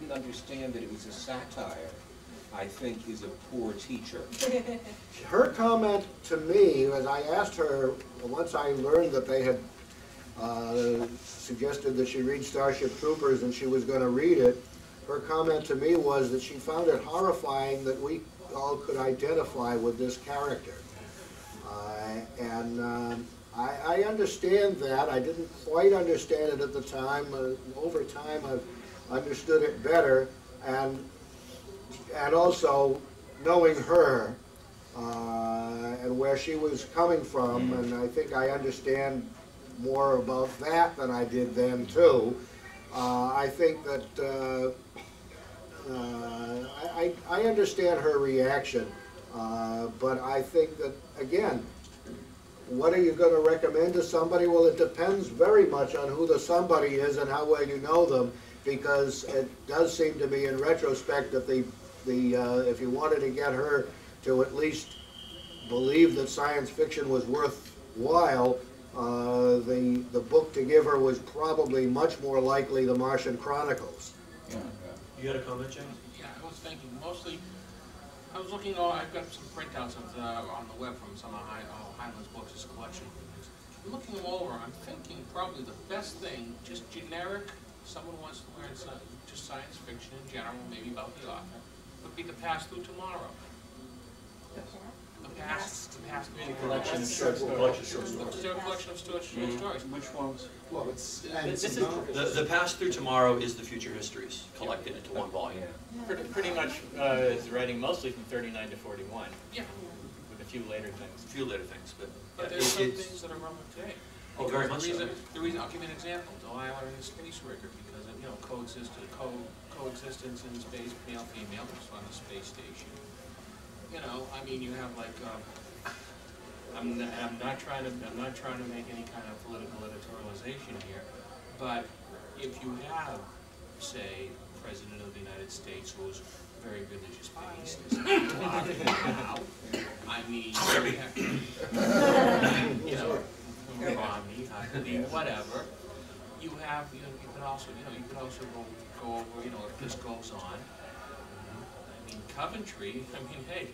didn't understand that it was a satire, I think, is a poor teacher. Her comment to me, as I asked her, once I learned that they had suggested that she read Starship Troopers and she was going to read it, her comment to me was that she found it horrifying that we all could identify with this character. I understand that. I didn't quite understand it at the time. Over time, I've understood it better, and also knowing her and where she was coming from, and I think I understand more about that than I did then too. I think that I understand her reaction, but I think that, again, what are you going to recommend to somebody? Well, it depends very much on who the somebody is and how well you know them, because it does seem to me in retrospect that if you wanted to get her to at least believe that science fiction was worthwhile, the book to give her was probably much more likely The Martian Chronicles. Yeah. You had a comment, James? Yeah, I was thinking mostly, I was looking, I've got some printouts on the web from some of Heinlein's books, his collection. I'm looking them over, I'm thinking probably the best thing, just generic, someone wants to learn just science fiction in general, maybe about the author, would be The Past Through Tomorrow. Yes. The past A collection of short stories. Is there a collection of short stories? Which ones? Well, it's This is the Past Through Tomorrow is the Future Histories collected into one volume. Pretty much is writing mostly from 39 to 41. Yeah. With a few later things. A few later things, but But there's some things that are relevant today. Oh, very much so. The reason, I'll give you an example. Delilah and his space rigger, because of, coexistence in space, male, female, just on the space station. You know, I mean, you have like, I'm not trying to make any kind of political editorialization here, but if you have, say, President of the United States who is very religious based, now, I mean, you know, Romney, I believe, whatever. You have, you can also go over, if this goes on. I mean, Coventry. I mean, hey,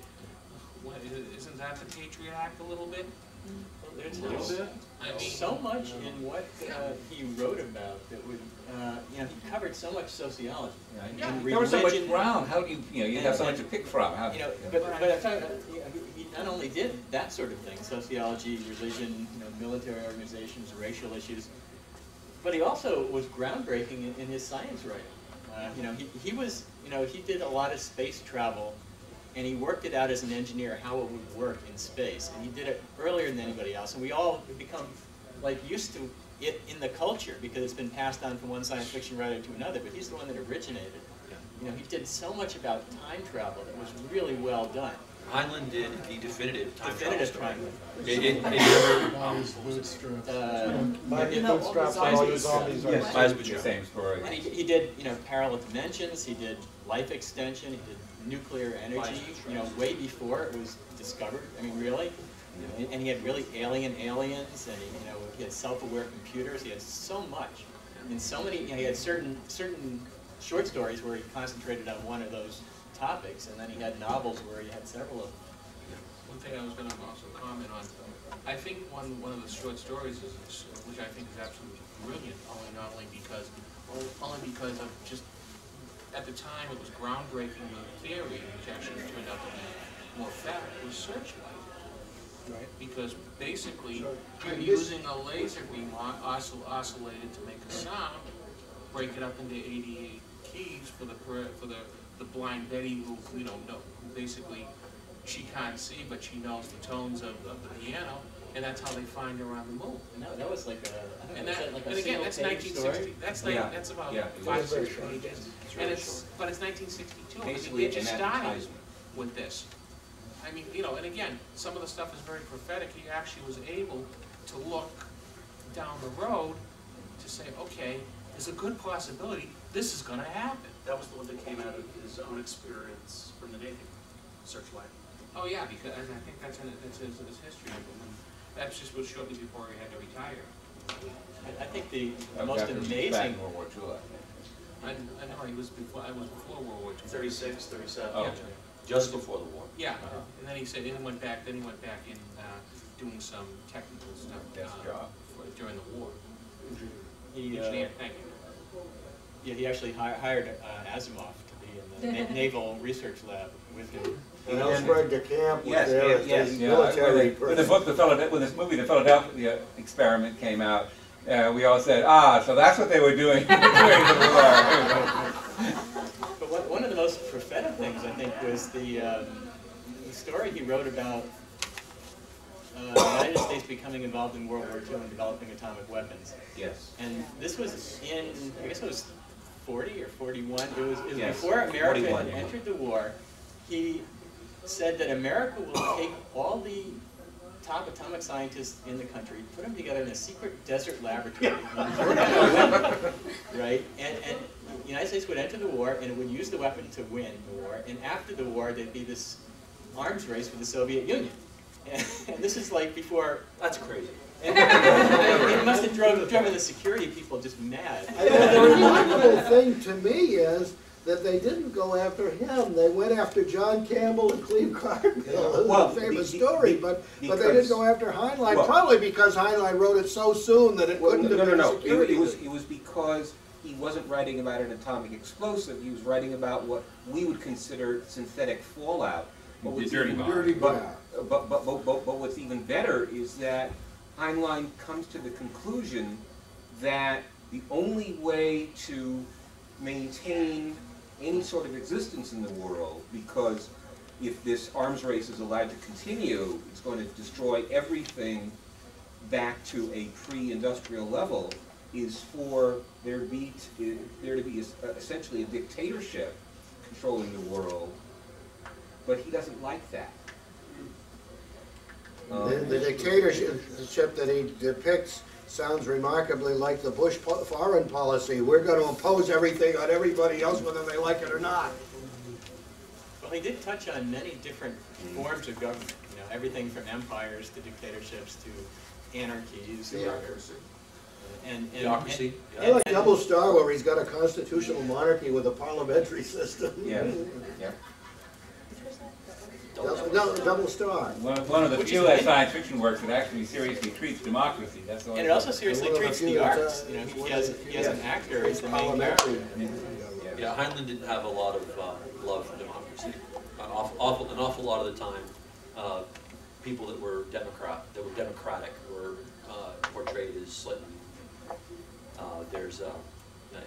isn't that the Patriot Act a little bit? There's so much in what he wrote about that would, he covered so much sociology. Yeah. And There was so much religion. ground. How do you have so much to pick from? But I'm talking about, he not only did that sort of thing, sociology, religion, military organizations, racial issues, but he also was groundbreaking in his science writing. He did a lot of space travel, and he worked it out as an engineer how it would work in space, and he did it earlier than anybody else. And we all become used to it in the culture because it's been passed on from one science fiction writer to another. But he's the one that originated. He did so much about time travel that was really well done. Heinlein did the definitive time travel. Definitive time. Same story. And he did, parallel dimensions. He did life extension. He did nuclear energy. Way before it was discovered. I mean, really. And he had really alien aliens, and he had self-aware computers. He had so much, and so many. He had certain short stories where he concentrated on one of those topics, and then he had novels where he had several of them. One thing I was going to also comment on, I think one of the short stories which I think is absolutely brilliant, not only because of just at the time it was groundbreaking theory, which actually turned out to be more fact, was Searchlight. Right. Because basically you're using a laser beam oscillated to make a sound, break it up into 88 keys for the blind Betty who basically she can't see but she knows the tones of the piano, and that's how they find her on the moon. No, that was like a and again that's 1960. That's about 5-6 pages. But it's 1962. Basically, they just started with this. I mean, and again, some of the stuff is very prophetic. He actually was able to look down the road to say, okay, there's a good possibility this is going to happen. That was the one that came out of his own experience from the Navy, Searchlight. Oh yeah, because I think that's his history. That's just was shortly before he had to retire. I think the most amazing. World War II, I think. I know, he was before, I was before World War II. 36, 37. Oh, Yeah. just before the war. Yeah, and then he said, then he went back in doing some technical stuff during the war. He, Engineer, thank you. yeah, he actually hired Asimov to be in the Naval Research Lab with him. And Ellsberg de Camp was Yes, there as yes, the yeah. military When the person. book, when this movie, The Philadelphia Experiment, came out, we all said, so that's what they were doing during the war. But one of the most prophetic things, I think, was the story he wrote about the United States becoming involved in World War II and developing atomic weapons. Yes. And this was in, I guess it was 40 or 41. It was Yes, before America 41. had entered the war. He said that America will take all the top atomic scientists in the country, put them together in a secret desert laboratory, right? And the United States would enter the war, and it would use the weapon to win the war. And after the war, there'd be this arms race with the Soviet Union. And this is like before. That's crazy. And it must have driven the security people just mad. I know the remarkable thing to me is that they didn't go after him. They went after John Campbell and Cleve Cargill. Well, It's a famous the- story, but they didn't go after Heinlein, Well- probably because Heinlein wrote it so soon that it Well, couldn't have been a no. security. It was because he wasn't writing about an atomic explosive. He was writing about what we would consider synthetic fallout. But The dirty bomb. Dirty bomb. But what's even better is that Heinlein comes to the conclusion that the only way to maintain any sort of existence in the world, because if this arms race is allowed to continue, it's going to destroy everything back to a pre-industrial level, is for there to be essentially a dictatorship controlling the world. But he doesn't like that. The dictatorship that he depicts sounds remarkably like the Bush foreign policy. We're going to impose everything on everybody else whether they like it or not. Well, he did touch on many different forms of government. You know, everything from empires to dictatorships to anarchies. Theocracy. And Theocracy. I like Double Star, where he's got a constitutional monarchy with a parliamentary system. Yeah, yeah. Double Star. One of the few science fiction works that actually seriously treats democracy. That's the only And it also seriously One of the treats few the that's, arts. You know, he has an actor as the main Parliamentary. character. Yeah, Heinlein didn't have a lot of love for democracy. An awful lot of the time, people that were democratic were portrayed as slightly. There's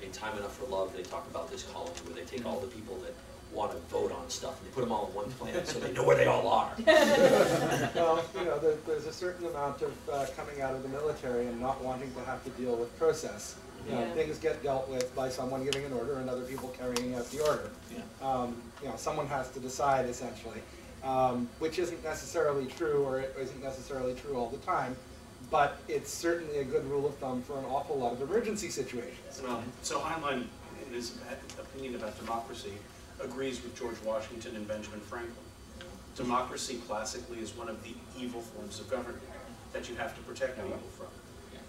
in Time Enough for Love, they talk about this colony where they take all the people that want to vote on stuff and they put them all in one planet so they know where they all are. Well, you know, there's a certain amount of coming out of the military and not wanting to have to deal with process. You know, things get dealt with by someone giving an order and other people carrying out the order. Yeah. You know, someone has to decide essentially, which isn't necessarily true, or it isn't necessarily true all the time, but it's certainly a good rule of thumb for an awful lot of emergency situations. So Heinlein, in his opinion about democracy, agrees with George Washington and Benjamin Franklin. Democracy classically is one of the evil forms of government that you have to protect people from.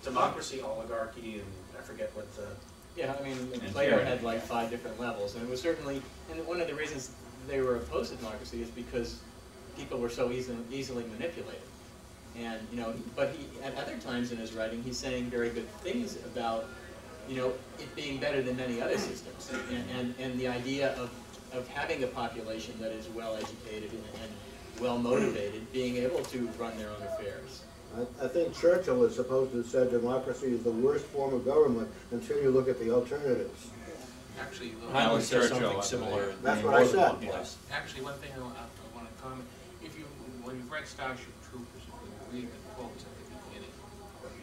Democracy, oligarchy, and I forget what the... Yeah, I mean, Plato had like 5 different levels, and it was certainly, and one of the reasons they were opposed to democracy is because people were so easily manipulated. And, you know, but he, at other times in his writing, he's saying very good things about, you know, it being better than many other systems, and the idea of having a population that is well educated and well motivated, being able to run their own affairs. I think Churchill is supposed to have said democracy is the worst form of government until you look at the alternatives. Actually, Heinlein says Churchill, something similar. That's in what I more than said. one place. actually, one thing I want to comment, when you've read Starship Troopers, if you read the quotes at the beginning,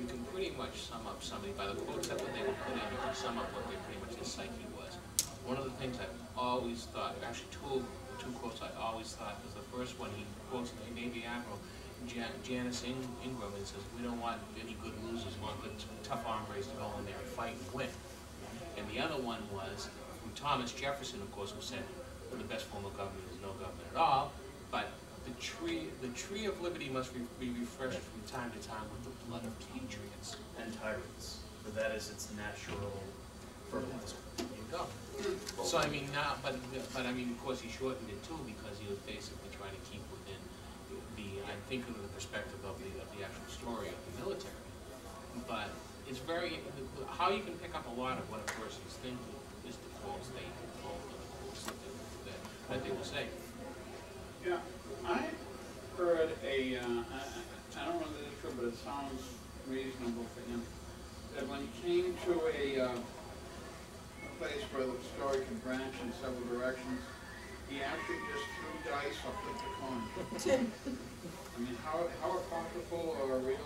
you can pretty much sum up somebody, by the quotes that they would put in, you can sum up what they pretty much their psyche was. One of the things I've always thought, actually two quotes I always thought, was the first one, he quotes the Navy Admiral, Janice Ingram, and says, we don't want any good losers, we want good tough hombres to go in there and fight and win. And the other one was from Thomas Jefferson, of course, who said, well, the best form of government is no government at all, but the tree of liberty must be refreshed from time to time with the blood of patriots. and tyrants, for that is its natural fertilizer. There you go. So I mean now, but I mean, of course, he shortened it too because he was basically trying to keep within I think of the perspective of the actual story of the military. But it's very how you can pick up a lot of what a person's thinking is the quotes they quote or the quotes that they will say. Yeah, I heard I don't know that it's true, but it sounds reasonable for him, that when he came to a place where the story can branch in several directions, he actually just threw dice or flipped a coin. I mean, how apocryphal or real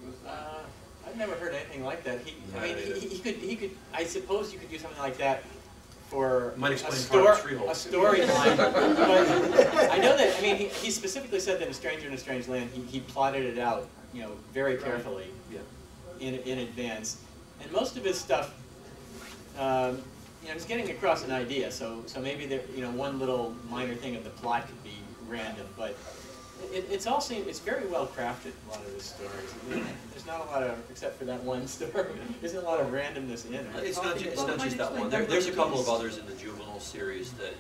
was that? I've never heard anything like that. He could. I suppose you could do something like that for a storyline. But I know that. I mean, he specifically said that in *A Stranger in a Strange Land*, he plotted it out, very carefully, in advance. And most of his stuff, he's getting across an idea. So maybe there, one little minor thing of the plot could be random, but it's very well crafted. A lot of his stories. There's not a lot of, except for that one story. There's a lot of randomness in it. It's not just that one. There's a couple of others in the juvenile series that,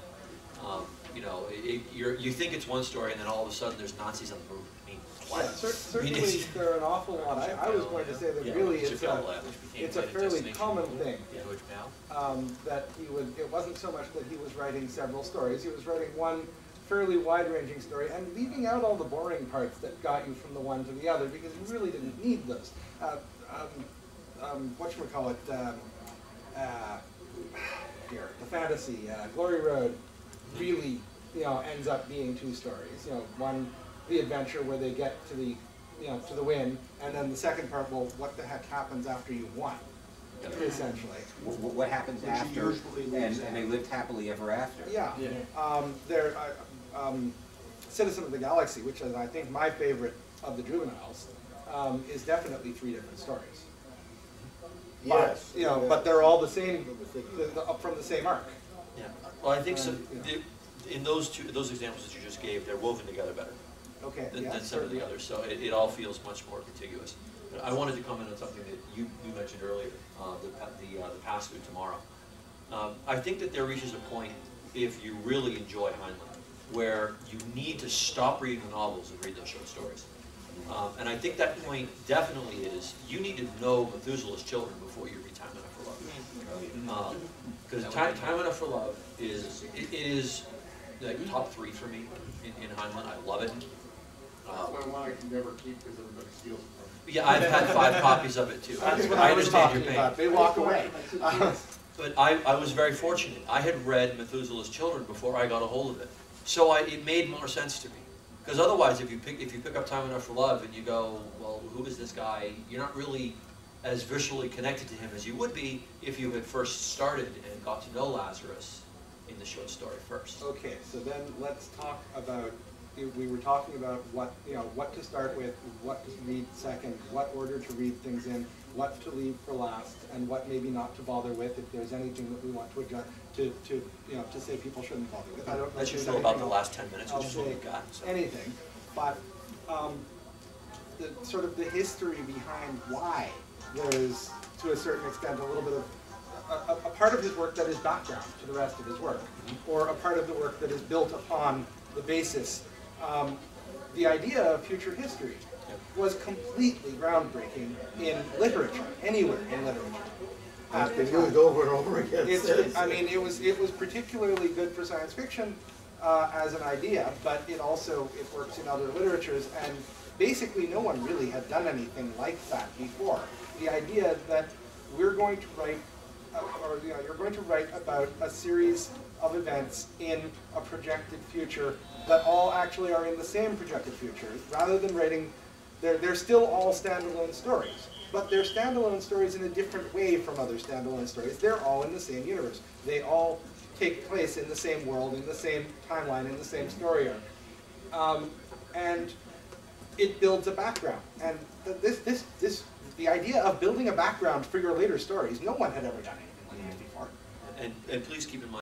you think it's one story, and then all of a sudden there's Nazis on the move. I mean, what? Yeah, certainly there are an awful lot. I was going to say that really it's a fairly common thing. That it wasn't so much that he was writing several stories. He was writing one fairly wide-ranging story and leaving out all the boring parts that got you from the one to the other because you really didn't need those. Whatchamacallit, the fantasy, Glory Road, really, ends up being two stories. One, the adventure where they get to the, to the win, and then the second part, well, what the heck happens after you've won, essentially. What happens after, and they lived happily ever after. Yeah. Citizen of the Galaxy, which is, I think, my favorite of the juveniles, is definitely 3 different stories. Yes. But they're all the same, from the same arc. Yeah. Well, I think so. In those examples that you just gave, they're woven together better. Okay. Than some of the others. So it all feels much more contiguous. But I wanted to comment on something that you mentioned earlier, the pass through tomorrow. I think that there reaches a point, if you really enjoy Heinlein, where you need to stop reading the novels and read those short stories. And I think that point definitely is, you need to know Methuselah's Children before you read Time Enough for Love. Because Time Enough for Love is like top 3 for me in Heinlein. I love it. That's one I can never keep because everybody steals it from me. Yeah, I've had 5 copies of it too. That's what I was talking about. They walk away. But I was very fortunate. I had read Methuselah's Children before I got a hold of it. So it made more sense to me. Because otherwise, if you pick up Time Enough for Love and you go, well, who is this guy? You're not really as visually connected to him as you would be if you had first started and got to know Lazarus in the short story first. Okay, so then let's talk about, we were talking about what to start with, what to read second, what order to read things in, what to leave for last, and what maybe not to bother with if there's anything that we want to adjust, to say people shouldn't bother with. I don't know. Let's just know about the last 10 minutes, which is what we've got. So. Anything, but the sort of the history behind why there is, to a certain extent, a little bit of a part of his work that is background to the rest of his work, or a part of the work that is built upon the basis. The idea of future history was completely groundbreaking in literature, anywhere in literature. It's been used over and over again. It was particularly good for science fiction as an idea, but it works in other literatures, and basically no one really had done anything like that before. The idea that we're going to write, you're going to write about a series of events in a projected future that all actually are in the same projected future, rather than writing, they're still all standalone stories, but they're standalone stories in a different way from other standalone stories. They're all in the same universe. They all take place in the same world, in the same timeline, in the same story arc. And it builds a background. And the idea of building a background for your later stories, no one had ever done anything like this before. And please keep in mind,